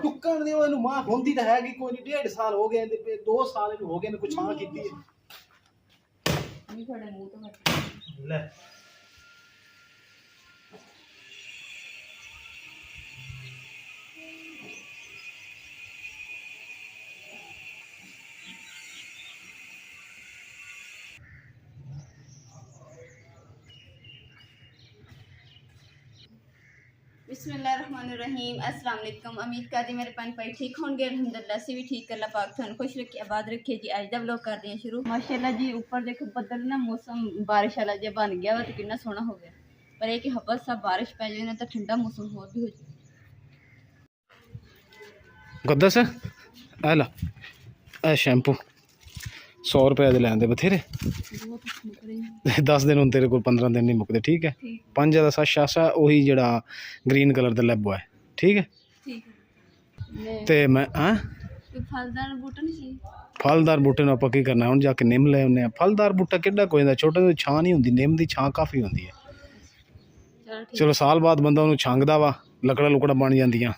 ਟੁੱਕਣ ਦੀ ਉਹਨੂੰ ਮਾਂ ਹੁੰਦੀ ਤਾਂ ਹੈਗੀ ਕੋਈ ਨਹੀਂ 1.5 ਸਾਲ ਹੋ ਗਏ ਤੇ 2 ਸਾਲ ਇਹਨੂੰ ਹੋ ਗਏ ਨੇ ਕੋਈ ਛਾਂ ਕੀਤੀ ਹੈ ਨਹੀਂ ਤੁਹਾਡੇ ਮੂੰਹ ਤੋਂ ਕੱਟ ਲੈ बिस्मिल्लाहिर्रहमानिर्रहीम अस्सलाम वालेकुम। उम्मीद करती मेरे भैन भाई ठीक होंगे। अल्हम्दुलिल्लाह से भी ठीक। अल्लाह पाक तुहानू खुश रखे आबाद रखे जी। अज दा व्लॉग करते हैं शुरू। माशाअल्लाह जी ऊपर देखो बदल ना मौसम बारिश वाला जो बन गया वा तो कितना सोहना हो गया, पर एक हवा सा बारिश पै जाए ना तो ठंडा मौसम होर भी हो जाए। गुद्दस ए ला ए शैम्पू 100 रुपए दे लैंदे बथेरे 10 दिन हुण तेरे कोल 15 दिन नहीं मुकदे। ठीक है 5 दा साशा ਉਹੀ ਜਿਹੜਾ ग्रीन कलर ਦਾ ਲੈਬੋ है। ठीक है ਤੇ ਮੈਂ ਹਾਂ फलदार बूटा नहीं चाहिए। फलदार बूटे ਨੂੰ ਆਪਾਂ ਕੀ ਕਰਨਾ ਹੁਣ ਜਾ ਕੇ ਨਿੰਮ ਲੈ ਆਉਂਦੇ ਆ। ਫਲਦਾਰ ਬੂਟਾ ਕਿੱਡਾ ਕੋਈ ਹੁੰਦਾ, ਛੋਟੇ ਦੀ ਛਾਂ ਨਹੀਂ ਹੁੰਦੀ, ਨਿੰਮ ਦੀ ਛਾਂ ਕਾਫੀ ਹੁੰਦੀ ਹੈ। ਚਲੋ ਸਾਲ ਬਾਅਦ ਬੰਦਾ ਉਹਨੂੰ ਛਾਂਗਦਾ ਵਾ, ਲੱਕੜਾ ਲੁਕੜਾ ਬਣ ਜਾਂਦੀਆਂ,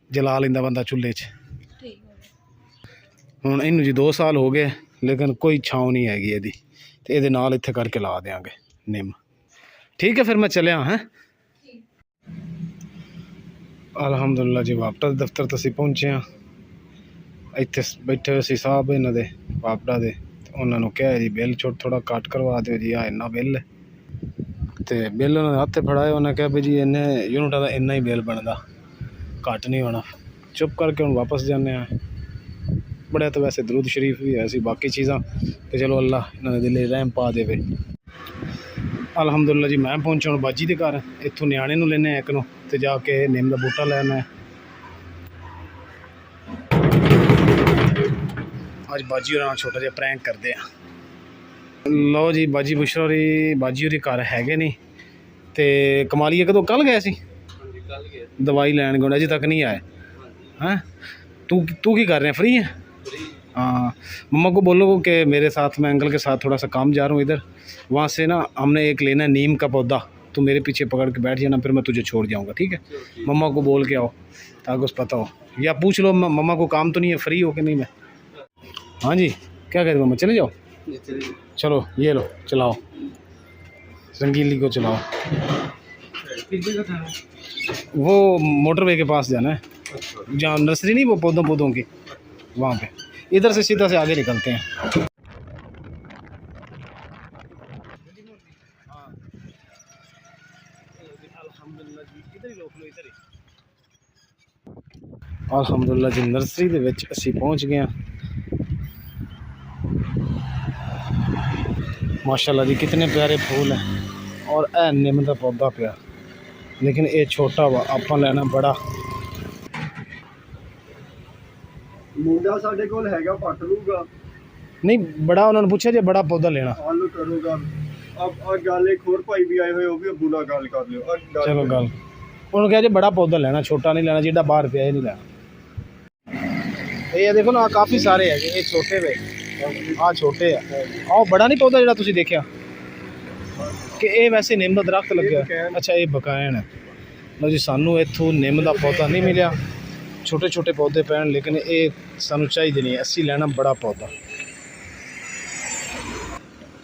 ਜਲਾ ਲੈਂਦਾ ਬੰਦਾ ਚੁੱਲ੍ਹੇ 'ਚ। ਹੁਣ ਇਹਨੂੰ ਜੀ 2 ਸਾਲ ਹੋ ਗਏ लेकिन कोई छाँव नहीं हैगी ਇਹਦੀ ਤੇ ਇਹਦੇ ਨਾਲ ਇੱਥੇ ਕਰਕੇ ਲਾ ਦੇਾਂਗੇ ਨਿੰਮ। ठीक है फिर मैं चलिया हैं। अलहमदुलिल्लाह जी वापटा दफ्तर तो असीं पहुँचे हाँ। ਇੱਥੇ बैठे हुए सी साहब इन्हों दे वापटा दे, उन्होंने कहा जी बिल थोड़ा घट करवा दो जी, इन्ना बिल है तो बिल उन्होंने हत्थ फड़ाया। उन्हें कहा भी जी इन्ने यूनिटा का इन्ना ही बिल बनता, घट नहीं होना। चुप करके हम वापस जाने हैं। बड़ा तो वैसे दरूद शरीफ भी है सी, बाकी चीज़ां तो चलो अल्लाह इन्होंने दिले रहम पा देवे। अलहमदुलिल्लाह जी मैं पहुंचा हूँ बाजी के घर। इतों न्याणे नूं लेने एक नूं ते जाके निम का बूटा लेना है। अज बाजी होर छोटा जिहा प्रैंक करते हैं। लो जी बाजी बुशरा होरी बाजी होरी घर हैगे नहीं तो कमालिया कदों कल गए सी दवाई लैन गए, अजे तक नहीं आए हैं। तू की कर रहे हैं, फ्री है? हाँ मम्मा को बोलो कि मेरे साथ मैं अंकल के साथ थोड़ा सा काम जा रहा हूँ इधर, वहाँ से ना हमने एक लेना है नीम का पौधा, तो मेरे पीछे पकड़ के बैठ जाना, फिर मैं तुझे छोड़ जाऊँगा। ठीक है मम्मा को बोल के आओ ताकि उस पता हो, या पूछ लो मम्मा को काम तो नहीं है, फ्री हो कि नहीं। मैं हाँ जी क्या कहते मम्मा, चले जाओ? चलो ये लो चलाओ, रंगीली को चलाओ। वो मोटरवे के पास जाना है, जहाँ नर्सरी नहीं वो पौधों की, वहाँ पे इधर से सीधा से आगे निकलते हैं। अल्हम्दुलिल्लाह जी नर्सरी दे विच असीं पहुँच गए हैं। माशाल्लाह जी कितने प्यारे फूल हैं, और ए निम का पौधा पिया, लेकिन ये छोटा वा, आपां लेना बड़ा। मुंडा साडे कोल हैगा, पट लूगा नहीं बड़ा, उन्होंने पूछा जे बड़ा पौधा लेना। हल करूगा। अब गल एक होर भाई भी आए हुए, वो भी अबू नाल गल कर लियो। चलो गल उन्होंने कहा जी बड़ा पौधा लेना, छोटा नहीं लेना, जिहड़ा बाहर पिया नहीं लेना। ये देखो ना काफ़ी सारे है, ये छोटे वे आ छोटे है, आओ बड़ा नहीं पौधा जिहड़ा तुसीं देखिया कि ये वैसे निम का दरख्त लग्या। अच्छा ये बकायन है। लो जी सानू इत्थों निम का पौधा नहीं मिलिया, छोटे छोटे पौधे पैन, लेकिन ये सानू चाहिए नहीं, असी लेना बड़ा पौधा।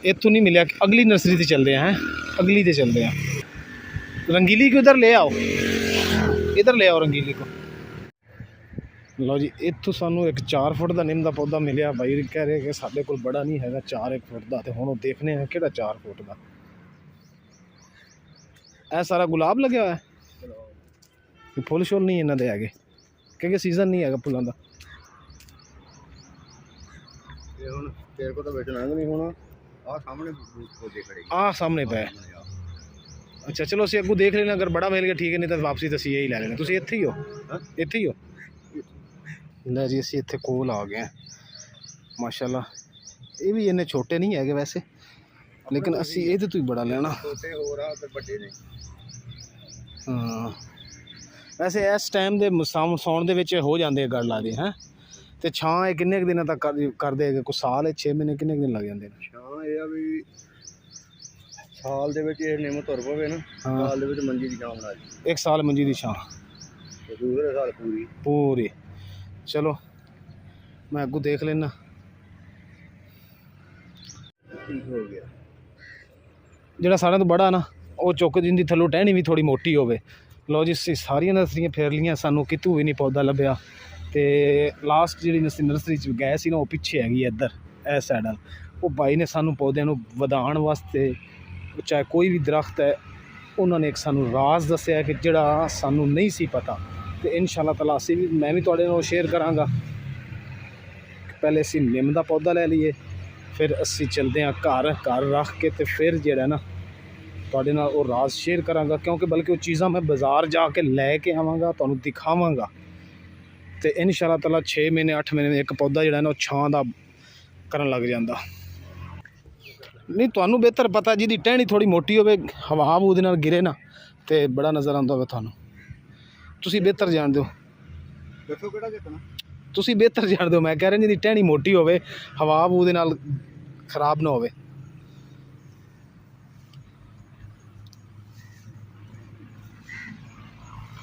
इत्थों नहीं मिलिया, अगली नर्सरी से चलते हैं, अगली से चलते हैं। रंगीली को इधर ले आओ, इधर ले आओ रंगीली को। लो जी इत्थों सानू एक 4 फुट का निम का पौधा मिलिया। भाई कह रहे कि साडे कोल बड़ा नहीं है 4 फुट का, तो हुण देखने हैं किहड़ा 4 फुट का। यह सारा गुलाब लगे हुआ है, फुल शुल नहीं इन्हां दे हैगे क्योंकि सीजन नहीं है फुलों का। तेरे को तो बेचना नहीं होना। आ सामने पौधे खड़े, आ सामने पे। अच्छा चलो असीं अगों देख लेना, अगर बड़ा मिल गया ठीक है, नहीं तो वापसी तो असीं यही लै लेना। तुसीं इत्थे ही हो? इत्थे ही हो? लै जी असीं इत्थे कोल आ गए हैं। माशाल्लाह ये भी इन्ने छोटे नहीं है वैसे, लेकिन असीं इहदे तो ही बड़ा लेना। छोटे हो रहा ते बड़े ने। हाँ वैसे इस टाइम दे सौण दे विच हो जांदे गड़ ला दे हैं, ते छां किन्ने क दिनां तक कर देगा? कोई साल 6 महीने किन्ने दिन लग जांदे ने? छां ये आ भी साल दे विच ये निम तुर पवे ना, साल दे विच मंजी दी छां बना दी। 1 साल मंजी दी छां। ਤੇ ਦੂਸਰੇ ਸਾਲ ਪੂਰੀ ਪੂਰੀ। ਚਲੋ ਮੈਂ ਅੱਗੋਂ ਦੇਖ ਲੈਣਾ। ਠੀਕ ਹੋ ਗਿਆ। ਜਿਹੜਾ ਸਾਰਿਆਂ ਤੋਂ ਬੜਾ ਨਾ ਉਹ ਚੁੱਕ ਜਿੰਦੀ ਥੱਲੋਂ ਟਹਿਣੀ ਵੀ ਥੋੜੀ ਮੋਟੀ ਹੋਵੇ। ਲਓ ਜੀ ਅਸੀਂ ਸਾਰੀਆਂ ਨਰਸਰੀਆਂ ਫੇਰ ਲੀਆਂ, ਸਾਨੂੰ ਕਿਤੋਂ ਵੀ ਨਹੀਂ ਪੌਦਾ ਲੱਭਿਆ। ਤੇ ਲਾਸਟ ਜਿਹੜੀ ਨਰਸਰੀ 'ਚ ਗਏ ਸੀ ਨਾ ਉਹ ਪਿੱਛੇ ਹੈਗੀ ਇੱਧਰ ਇਸ ਸਾਈਡ ਵੱਲ। ਉਹ ਬਾਈ ਨੇ ਸਾਨੂੰ ਪੌਦਿਆਂ ਨੂੰ ਵਧਾਉਣ ਵਾਸਤੇ ਚਾਹੇ ਕੋਈ ਵੀ ਦਰਖਤ ਹੈ ਉਹਨਾਂ ਨੇ ਇੱਕ ਸਾਨੂੰ ਰਾਜ਼ ਦੱਸਿਆ ਕਿ ਜਿਹੜਾ ਸਾਨੂੰ ਨਹੀਂ ਸੀ ਪਤਾ। ਤੇ ਇਨਸ਼ਾ ਅੱਲਾਹ ਤਾਲਾ ਅਸੀਂ ਵੀ ਮੈਂ ਵੀ ਤੁਹਾਡੇ ਨਾਲ ਸ਼ੇਅਰ ਕਰਾਂਗਾ। ਪਹਿਲੇ ਅਸੀਂ ਨਿੰਮ ਦਾ ਪੌਦਾ ਲੈ ਲਈਏ, ਫਿਰ ਅਸੀਂ ਚਲਦੇ ਹਾਂ ਘਰ ਰੱਖ ਕੇ ਤੇ ਫਿਰ ਜਿਹੜਾ ਨਾ ਤੁਹਾਡੇ ਨਾਲ ਉਹ ਰਾਜ਼ ਸ਼ੇਅਰ ਕਰਾਂਗਾ। ਕਿਉਂਕਿ ਬਲਕਿ ਉਹ ਚੀਜ਼ਾਂ ਮੈਂ ਬਾਜ਼ਾਰ ਜਾ ਕੇ ਲੈ ਕੇ ਆਵਾਂਗਾ, ਤੁਹਾਨੂੰ ਦਿਖਾਵਾਂਗਾ। ਤੇ ਇਨਸ਼ਾ ਅੱਲਾਹ ਤਾਲਾ 6 ਮਹੀਨੇ 8 ਮਹੀਨੇ ਇੱਕ ਪੌਦਾ ਜਿਹੜਾ ਨਾ ਉਹ ਛਾਂ ਦਾ ਕਰਨ ਲੱਗ ਜਾਂਦਾ। ਨਹੀਂ ਤੁਹਾਨੂੰ ਬਿਹਤਰ ਪਤਾ, ਜਿਹਦੀ ਟਹਿਣੀ ਥੋੜੀ ਮੋਟੀ ਹੋਵੇ ਹਵਾ ਉਹਦੇ ਨਾਲ ਗਿਰੇ ਨਾ ਤੇ ਬੜਾ ਨਜ਼ਰ ਆਉਂਦਾ ਹੋਵੇ ਤੁਹਾਨੂੰ। ਤੁਸੀਂ ਬਿਹਤਰ ਜਾਣਦੇ ਹੋ, ਦੱਸੋ ਕਿਹੜਾ ਚੱਕਣਾ। ਤੁਸੀਂ ਬਿਹਤਰ ਜਾਣਦੇ ਹੋ। ਮੈਂ ਕਹਿ ਰਿਹਾ ਜਿਹਦੀ ਟਹਿਣੀ ਮੋਟੀ ਹੋਵੇ ਹਵਾ ਉਹਦੇ ਨਾਲ ਖਰਾਬ ਨਾ ਹੋਵੇ।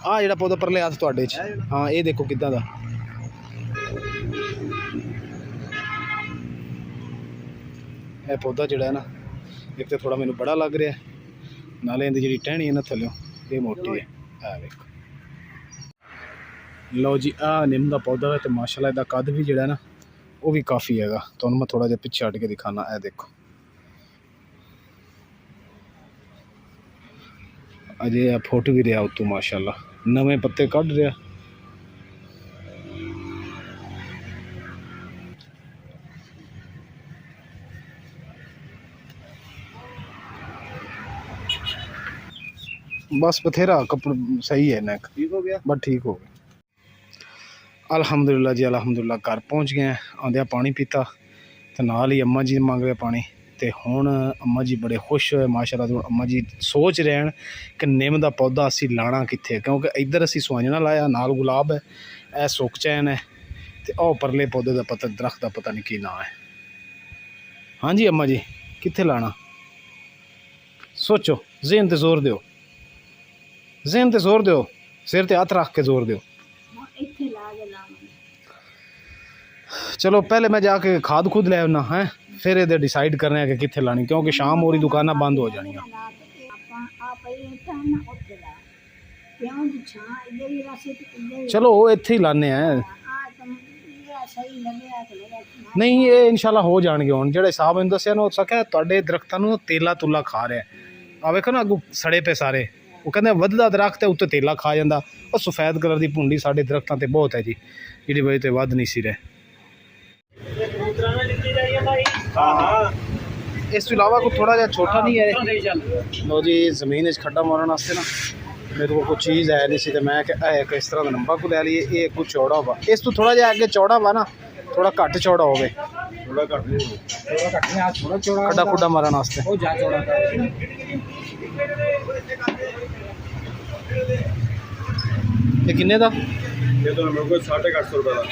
ਆਹ ਜਿਹੜਾ ਪੌਦਾ ਪਰਲੇ ਹੱਥ ਤੁਹਾਡੇ 'ਚ, ਹਾਂ ਇਹ ਦੇਖੋ ਕਿੱਦਾਂ ਦਾ। ਇਹ ਪੌਦਾ ਜਿਹੜਾ ਹੈ ਨਾ ਇੱਕ ਤਾਂ ਥੋੜਾ ਮੈਨੂੰ ਬੜਾ ਲੱਗ ਰਿਹਾ, ਨਾਲੇ ਇਹਦੀ ਜਿਹੜੀ ਟਹਿਣੀ ਹੈ ਨਾ ਥੱਲਿਓਂ ਇਹ ਮੋਟੀ ਹੈ। ਆਹ ਵੇਖੋ। ਲਓ ਜੀ ਆਹ ਨਿੰਮ ਦਾ ਪੌਦਾ ਹੈ ਤੇ ਮਾਸ਼ਾਅੱਲਾ ਇਹਦਾ ਕੱਦ ਵੀ ਜਿਹੜਾ ਨਾ ਉਹ ਵੀ ਕਾਫੀ ਹੈਗਾ। ਤੁਹਾਨੂੰ ਮੈਂ ਥੋੜਾ ਜਿਹਾ ਪਿੱਛੇ ਹਟ ਕੇ ਦਿਖਾਣਾ। ਇਹ ਦੇਖੋ ਅਜੇ ਇਹ ਫੁੱਟ ਵੀ ਰਿਹਾ ਉੱਤੋਂ ਮਾਸ਼ਾਅੱਲਾ, ਨਵੇਂ ਪੱਤੇ ਕੱਢ ਰਿਹਾ। बस बथेरा कपड़ सही है ना, ठीक हो गया बस ठीक हो गया। अल्हम्दुलिल्लाह जी अल्हम्दुलिल्लाह घर पहुँच गए। आंदिया पानी पीता तो नाल ही अम्मा जी मंग रहे पानी। तो हुण अम्मा जी बड़े खुश होए माशाअल्लाह। तो अम्मा जी सोच रहे हैं कि निम का पौधा असी लाना कित्थे, क्योंकि इधर असी सुहांजना लाया, नाल गुलाब है, यह सुख चैन है, तो वह परले पौधे का पता दरख्त का पता नहीं की ना है। हाँ जी अम्मा जी कित्थे लाना, सोचो, ज़हन ते जोर दो, ज़हन ते जोर दो, सिर ते हथ रख के जोर दो। चलो पहले मैं जाके खाद खुद ले आना है, फिर ये डिसाइड करना है कि कित्थे लानी, क्योंकि शाम हो रही दुकाना बंद हो जानी। चलो वो इत्थे ही लाने हैं। नहीं ये इंशाल्लाह हो जाएंगे। हुण जेड़ा हिसाब मैंने दस्सिया ना हो सके तुहाडे दरख्तां नूं तेला तुला खा रहा है। आ वेखो ना अगों सड़े पे सारे, वो कहते वधदा दरख्त है उत्ते तेला खा जांदा। और सफेद कलर की भुंडी साडे दरख्तां ते बहुत है जी, जिहदी वजह ते वध नहीं सी रहे। इस तो इलावा कोई थोड़ा जिहा छोटा नहीं है। लो जी जमीन खड्डा मारन वास्ते ना मेरे को कोई चीज़ है नहीं सी, तो मैं एक इस तरह का लंबा को ले लीए। ये कुछ चौड़ा हुआ, इस तो थोड़ा जिहा अगे चौड़ा हुआ ना, थोड़ा घट चौड़ा होवे, थोड़ा घट खड्डा खुड्डा मारन वास्ते। ये किन्ने दा? ये तो मेरे को 850 रुपए का।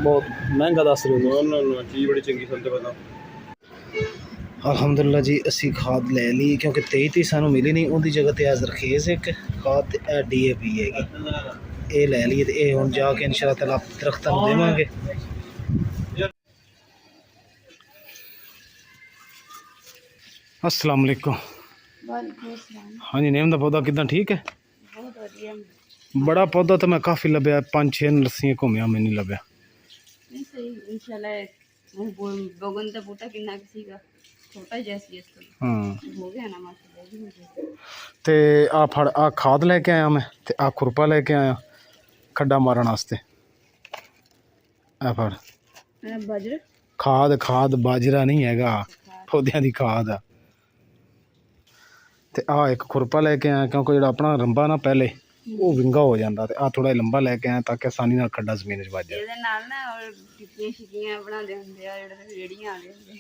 बहुत महंगा दस रहे हो। ना चीज़ बड़ी चंगी सुनते पता। अलहमदुलिल्लाह जी असी खाद ले ली, क्योंकि 23 सानू मिली नहीं, उनकी जगह ते जरखेज एक खाद DAP हैगी, ये ले ली। तो ये हुण जाके इंशाअल्लाह ताला दरख्तां नूं देवांगे। अस्सलाम वालेकुम। हाँ जी नेम दा पौधा किदां ठीक है? बहुत वधिया। बड़ा पौधा तो मैं काफ़ी लभ्या, 5-6 नर्सरियां घूमिया, मैं नहीं लभ्या। नहीं सही इंशाल्लाह। बोगन का बूटा कितना सीगा, छोटा जैसी इसको हाँ हो गया ना माशाल्लाह। ते आ फड़ आ खाद लेके आया मैं, ते आ खुरपा लेके आया खड्डा मारन वास्ते। आ फड़ बाजरा खाद बाजरा नहीं हैगा, पौधियां दी खाद आ। ते आ एक खुरपा लेके आया, क्योंकि जो अपना रंबा ना पहले वो विंगा हो जाता। तो आ थोड़ा लंबा लेके आया ताकि आसानी नाल खड्डा जमीन च वज जाए। ਇਹਦੇ ਨਾਲ ਨਾ ਔਰ ਟਿੱਕੀਆਂ ਸ਼ਿਕੀਆਂ ਬਣਾਉਂਦੇ ਹੁੰਦੇ ਆ ਜਿਹੜੇ ਰੇੜੀਆਂ ਆਉਂਦੇ ਹੁੰਦੇ।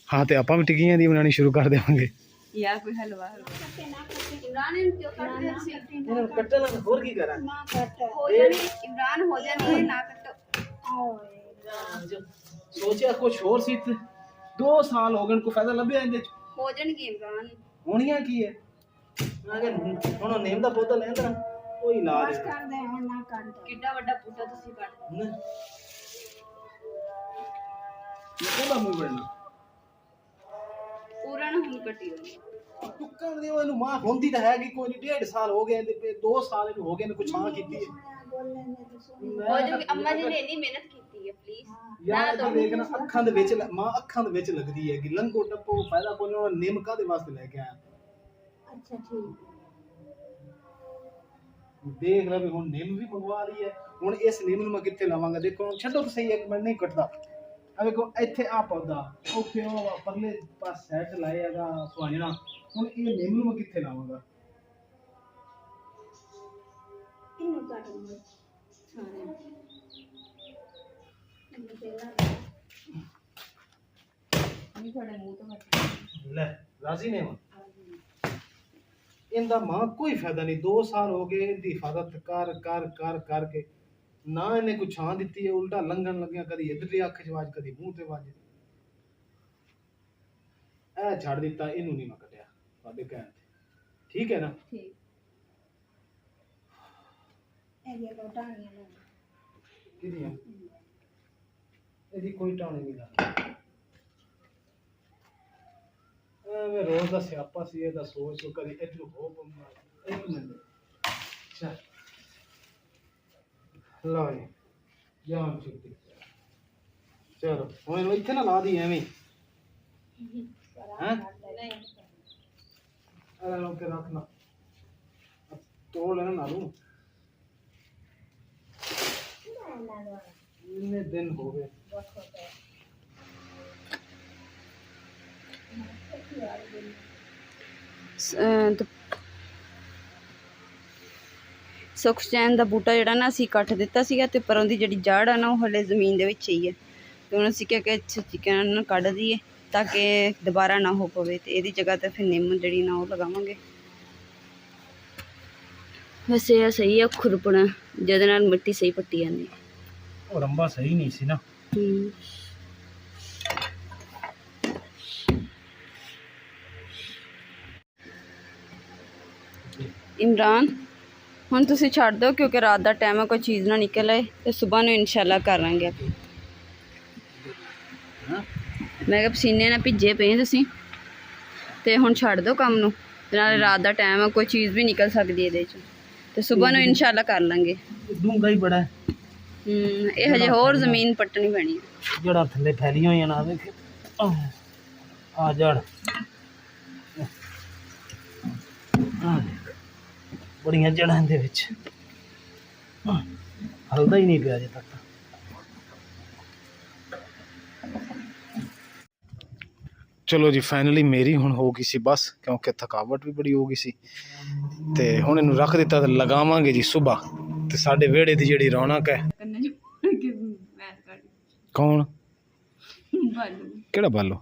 हाँ तो आपां भी टिक्कियां दी बनानी शुरू कर देवांगे। या कोई हलवा इमरान इन क्यों करते हैं इन्हें कट्टे ना होर की करा हो जानी इमरान हो जानी ना कटो। सोचा कुछ और सी, 2 साल हो गए को फायदा लभ्या इंदे च। हो जाएगी इमरान होनियां की है मैं कि हुण नेम दा पौधा लैंदा ਕੋਈ ਇਲਾਜ ਕਰਦੇ ਹੁਣ ਨਾ ਕਰ ਕਿੱਡਾ ਵੱਡਾ ਬੂਟਾ ਤੁਸੀਂ ਕੱਟ ਨਹੀਂ ਕਿਹਦਾ ਮੂੰਹ ਬਣਨਾ ਪੂਰਾ ਨਾ ਹੁਣ ਕੱਟੀ ਹੋਈ ਟੁੱਕਣ ਦੇ ਇਹਨੂੰ ਮਾਂ ਹੁੰਦੀ ਤਾਂ ਹੈਗੀ ਕੋਈ ਨਹੀਂ 1.5 ਸਾਲ ਹੋ ਗਏ ਤੇ 2 ਸਾਲ ਇਹਨੂੰ ਹੋ ਗਏ ਨੇ ਕੁਛ ਮਾਂ ਕੀਤੀ ਹੈ ਉਹ ਜੋ ਅੰਮਾ ਜੀ ਨੇ ਇੰਨੀ ਮਿਹਨਤ ਕੀਤੀ ਹੈ ਪਲੀਜ਼ ਯਾਰ ਤਾਂ ਦੇਖਣਾ ਅੱਖਾਂ ਦੇ ਵਿੱਚ ਮਾਂ ਅੱਖਾਂ ਦੇ ਵਿੱਚ ਲੱਗਦੀ ਹੈ ਕਿ ਲੰਗੋ ਟੱਪੋ ਫਾਇਦਾ ਕੋਈ ਨਹੀਂ ਉਹ ਨਿੰਮ ਕਾਦੇ ਵਾਸਤੇ ਲੈ ਕੇ ਆਇਆ ਅੱਛਾ ਠੀਕ ਦੇਖ ਲੈ ਵੀ ਹੁਣ ਨਿੰਮ ਵੀ ਮੰਗਵਾ ਲਈ ਹੈ ਹੁਣ ਇਸ ਨਿੰਮ ਨੂੰ ਮੈਂ ਕਿੱਥੇ ਲਾਵਾਂਗਾ ਦੇਖੋ ਛੱਡੋ ਤਾਂ ਸਹੀ ਇੱਕ ਮਿੰਟ ਨਹੀਂ ਕੱਟਦਾ ਆ ਵੇਖੋ ਇੱਥੇ ਆ ਪੌਦਾ ਉੱਥੇ ਉਹ ਪਰਲੇ ਪਾਸ ਸਾਈਡ ਲਾਏਗਾ ਸੁਹਾਣਾ ਹੁਣ ਇਹ ਨਿੰਮ ਨੂੰ ਮੈਂ ਕਿੱਥੇ ਲਾਵਾਂਗਾ ਇਹਨੂੰ ਕੱਟ ਲਓ ਸਾਰੇ ਨਹੀਂ ਤੁਹਾਡੇ ਮੂੰਹ ਤੋਂ ਕੱਟ ਲੈ ਰਾਜ਼ੀ ਨੇ ਇਹਦਾ ਮਾਂ ਕੋਈ ਫਾਇਦਾ ਨਹੀਂ 2 ਸਾਲ ਹੋ ਗਏ ਇਹਦੀ ਹਿਫਾਜ਼ਤ ਕਰ ਕਰਕੇ ਨਾ ਇਹਨੇ ਕੋਈ ਛਾਂ ਦਿੱਤੀ ਹੈ ਉਲਟਾ ਲੰਘਣ ਲੱਗਿਆ ਕਦੀ ਇੱਧਰ ਦੀ ਅੱਖ 'ਚ ਵਾਜ ਕਦੀ ਮੂੰਹ ਤੇ ਵਾਜ ਇਹ ਛੱਡ ਦਿੱਤਾ ਇਹਨੂੰ ਨਹੀਂ ਮੈਂ ਕੱਟਿਆ ਤੁਹਾਡੇ ਕਹਿਣ ਤੇ ਠੀਕ ਹੈ ਨਾ ਠੀਕ ਇਹ ਟਾਣੀਆਂ ਨੇ ਕਿਹਦੀਆਂ ਇਹਦੀ ਕੋਈ ਟਾਣੀ ਨਹੀਂ ਲੱਗਦੀ ਮੈਂ ਰੋਜ਼ ਦਾ ਸਿਆਪਾ ਸੀ ਇਹਦਾ ਸੋਚ ਕਦੀ ਇੱਧਰ ਹੋ ਪੰਮਾ ਇੱਕ ਮਿੰਟ ਚੱਲ ਲਓ ਜੀ ਜਾਨ ਚੁੱਕੀ ਚਲੋ ਹੁਣ ਇਹਨੂੰ ਇੱਥੇ ਨਾ ਲਾ ਦੀ ਐਵੇਂ ਹਾਂ ਨਹੀਂ ਅਰੇ ਲੋਕ ਕੇ ਰੱਖਣਾ ਤੋੜ ਲੈਣਾ ਨਾ ਲੂੰ ਇੰਨੇ ਦਿਨ ਹੋ ਗਏ ਸੁਖਚੈਨ ਦਾ ਬੂਟਾ ਜਿਹੜਾ ਨਾ ਅਸੀਂ ਕੱਟ ਦਿੱਤਾ ਸੀਗਾ ਤੇ ਪਰੋਂ ਦੀ ਜਿਹੜੀ ਜੜ ਆ ਨਾ ਉਹ ਹਲੇ ਜ਼ਮੀਨ ਦੇ ਵਿੱਚ ਹੀ ਹੈ ਤੇ ਹੁਣ ਅਸੀਂ ਕਿਹਾ ਕਿ ਚਿਕਨ ਨੂੰ ਕੱਢ ਦਈਏ ਤਾਂ ਕਿ ਦੁਬਾਰਾ ਨਾ ਹੋ ਪਵੇ ਤੇ ਇਹਦੀ ਜਗ੍ਹਾ ਤੇ ਫਿਰ ਨਿੰਮ ਜਿਹੜੀ ਨਾ ਉਹ ਲਗਾਵਾਂਗੇ ਵੈਸੇ ਇਹ ਸਹੀ ਹੈ ਖੁਰਪਣਾ ਜਿਹਦੇ ਨਾਲ ਮਿੱਟੀ ਸਹੀ ਪੱਟੀ ਜਾਂਦੀ ਉਹ ਰੰਬਾ ਸਹੀ ਨਹੀਂ ਸੀ ਨਾ ਇਮਰਾਨ ਹੁਣ ਤੁਸੀਂ ਛੱਡ ਦਿਓ ਕਿਉਂਕਿ ਰਾਤ ਦਾ ਟਾਈਮ ਹੈ ਕੋਈ ਚੀਜ਼ ਨਾ ਨਿਕਲ ਆਏ ਤੇ ਸਵੇਰ ਨੂੰ ਇਨਸ਼ਾਅੱਲਾ ਕਰ ਲਾਂਗੇ ਆਪਾਂ ਮੈਂ ਕਿਹਾ ਪਸੀਨੇ ਨਾਲ ਭਿੱਜੇ ਪਏ ਤੁਸੀਂ ਤੇ ਹੁਣ ਛੱਡ ਦਿਓ ਕੰਮ ਨੂੰ ਤੇ ਨਾਲੇ ਰਾਤ ਦਾ ਟਾਈਮ ਹੈ ਕੋਈ ਚੀਜ਼ ਵੀ ਨਿਕਲ ਸਕਦੀ ਇਹਦੇ 'ਚ ਤੇ ਸਵੇਰ ਨੂੰ ਇਨਸ਼ਾਅੱਲਾ ਕਰ ਲਾਂਗੇ ਡੂੰਘਾ ਹੀ ਬੜਾ ਹੈ ਇਹ ਹਜੇ ਹੋਰ ਜ਼ਮੀਨ ਪੱਟਣੀ ਪੈਣੀ ਹੈ ਜੜਾ ਥੱਲੇ ਫੈਲੀਆਂ ਹੋਈਆਂ ਨਾ ਵੇਖ ਆ ਜੜ ਬੜੀਆਂ ਜੜਾਂ ਦੇ ਵਿੱਚ ਹਲਦਾ ਹੀ ਨਹੀਂ ਪਿਆ ਅਜੇ ਤੱਕ ਚਲੋ ਜੀ ਫਾਈਨਲੀ ਮੇਰੀ ਹੁਣ ਹੋ ਗਈ ਸੀ ਬਸ ਕਿਉਂਕਿ ਥਕਾਵਟ ਵੀ ਬੜੀ ਹੋ ਗਈ ਸੀ ਤੇ ਹੁਣ ਇਹਨੂੰ ਰੱਖ ਦਿੱਤਾ ਤੇ ਲਗਾਵਾਂਗੇ ਜੀ ਸਵੇਰ ਤੇ ਸਾਡੇ ਵਿਹੜੇ ਦੀ ਜਿਹੜੀ ਰੌਣਕ ਹੈ ਕੌਣ ਕਿਹੜਾ ਬਾਲੋ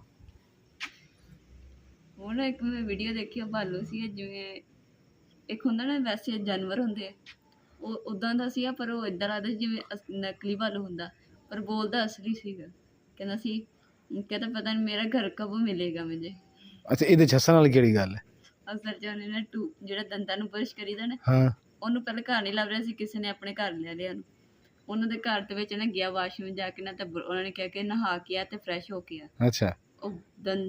ਹੁਣ ਇੱਕ ਮੈਂ ਵੀਡੀਓ ਦੇਖੀ ਬਾਲੂ ਸੀ ਜਿਵੇਂ ਇੱਕ ਹੁੰਦਾ ਨਾ ਵੈਸੇ ਜਾਨਵਰ ਹੁੰਦੇ ਉਹ ਉਦਾਂ ਦਾ ਸੀਗਾ ਪਰ ਉਹ ਇੱਦਾਂ ਲੱਗਦਾ ਜਿਵੇਂ ਨਕਲੀ ਬਾਲੂ ਹੁੰਦਾ ਪਰ ਬੋਲਦਾ ਅਸਲੀ ਸੀਗਾ ਕਹਿੰਦਾ ਸੀ ਕਹਿੰਦਾ ਪਤਾ ਨਹੀਂ ਮੇਰਾ ਘਰ ਕਬ ਮਿਲੇਗਾ ਮੁਝੇ ਅੱਛਾ ਇਹਦੇ ਛੱਸਣ ਵਾਲੀ ਕਿਹੜੀ ਗੱਲ ਹੈ ਅਸਲ ਚ ਉਹਨੇ ਨਾ ਜਿਹੜਾ ਦੰਦਾਂ ਨੂੰ ਬਰਸ਼ ਕਰੀਦਾ ਨਾ ਹਾਂ ਉਹਨੂੰ ਪਹਿਲਾਂ ਘਰ ਨਹੀਂ ਲੱਭ ਰਿਹਾ ਸੀ ਕਿਸੇ ਨੇ ਆਪਣੇ ਘਰ ਲੈ ਲਿਆ ਉਹਨੂੰ ਉਹਨਾਂ ਦੇ ਘਰ ਦੇ ਵਿੱਚ ਨਾ ਗਿਆ ਵਾਸ਼ਰੂਮ ਜਾ ਕੇ ਨਾ ਤਾਂ ਉਹਨਾਂ ਨੇ ਕਿਹਾ ਕਿ ਨਹਾ ਕੇ ਆ ਤੇ ਫਰੈਸ਼ ਹੋ ਕੇ ਆ ਅੱਛਾ ਉਹ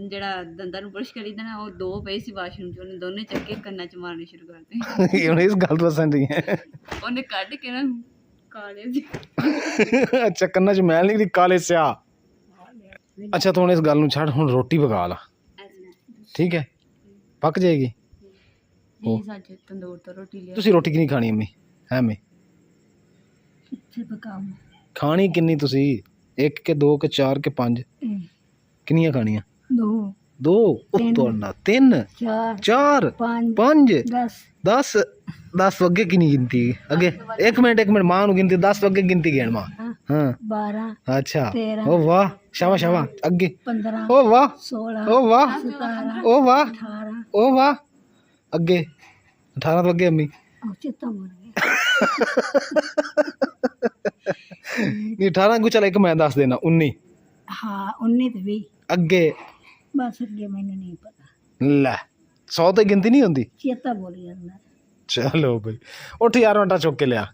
ਜਿਹੜਾ ਦੰਦਾਂ ਨੂੰ ਬਰਸ਼ ਕਰੀਦਾ ਨਾ ਉਹ 2 ਪਏ ਸੀ ਵਾਸ਼ਰੂਮ 'ਚ ਉਹਨੇ ਦੋਨੇ ਚੱਕੇ ਕੰਨਾਂ 'ਚ ਮਾਰਨੇ ਸ਼ੁਰੂ ਕਰਤੇ ਹੁਣ ਇਸ ਗੱਲ ਤੋਂ ਪਸੰਦ ਨਹੀਂ ਹੈ ਉਹਨੇ ਕੱਢ ਕੇ ਨਾ ਕਾਲੇ ਸੀ ਅੱਛਾ ਕੰਨਾਂ 'ਚ ਮੈਲ ਨਿਕਲੀ ਕਾਲੇ ਸਿਆ ਅੱਛਾ ਤੂੰ ਹੁਣ ਇਸ ਗੱਲ ਨੂੰ ਛੱਡ ਹੁਣ ਰੋਟੀ ਪਕਾ ਲਾ ਠੀਕ ਹੈ ਪੱਕ ਜਾਏਗੀ ਜੀ ਸਾਡੇ ਤੰਦੂਰ ਤੋਂ ਰੋਟੀ ਲਿਆ ਤੁਸੀਂ ਰੋਟੀ ਕਿੰਨੀ ਖਾਣੀ ਅੰਮੀ ਹੈ ਅੰਮੀ ਕਿੱਥੇ ਪਕਾਵਾਂ ਖਾਣੀ ਕਿੰਨੀ ਤੁਸੀਂ 1 ਕਿ 2 ਕਿ 4 ਕਿ 5 ਕਿੰਨੀਆਂ ਖਾਣੀਆਂ 2 ਤੁਹਾਡਾ 3 4 5 10 ਅੱਗੇ ਕਿੰਨੀ ਗਿਣਤੀ ਅੱਗੇ ਇੱਕ ਮਿੰਟ ਮਾਂ ਨੂੰ ਗਿਣਤੀ 10 ਅੱਗੇ ਗਿਣਤੀ ਗਿਣ ਮਾਂ ਹਾਂ 12 ਅੱਛਾ ਓ ਵਾਹ ਸ਼ਾਬਾਸ਼ ਅੱਗੇ 15 ਓ ਵਾਹ 16 ਓ ਵਾਹ 17 ਓ ਵਾਹ 18 ਓ ਵਾਹ ਅੱਗੇ 18 ਤੋਂ ਅੱਗੇ ਅੰਮੀ ਚਿੱਤਾ ਮਰ ਗਿਆ ਨਹੀਂ 18 ਕੋ ਚਲ ਇੱਕ ਮੈਂ ਦੱਸ ਦੇਣਾ 19 ਹਾਂ 19 ਤੇ ਵੀ ਅੱਗੇ ਬਸ ਅੱਗੇ ਮੈਨੂੰ ਨਹੀਂ ਪਤਾ ਲੈ 100 ਤੇ ਗਿਣਤੀ ਨਹੀਂ ਹੁੰਦੀ ਚੇਤਾ ਬੋਲ ਜਾਂਦਾ ਚਲੋ ਬਈ ਉੱਠ ਯਾਰ ਆਟਾ ਚੁੱਕ ਕੇ ਲਿਆ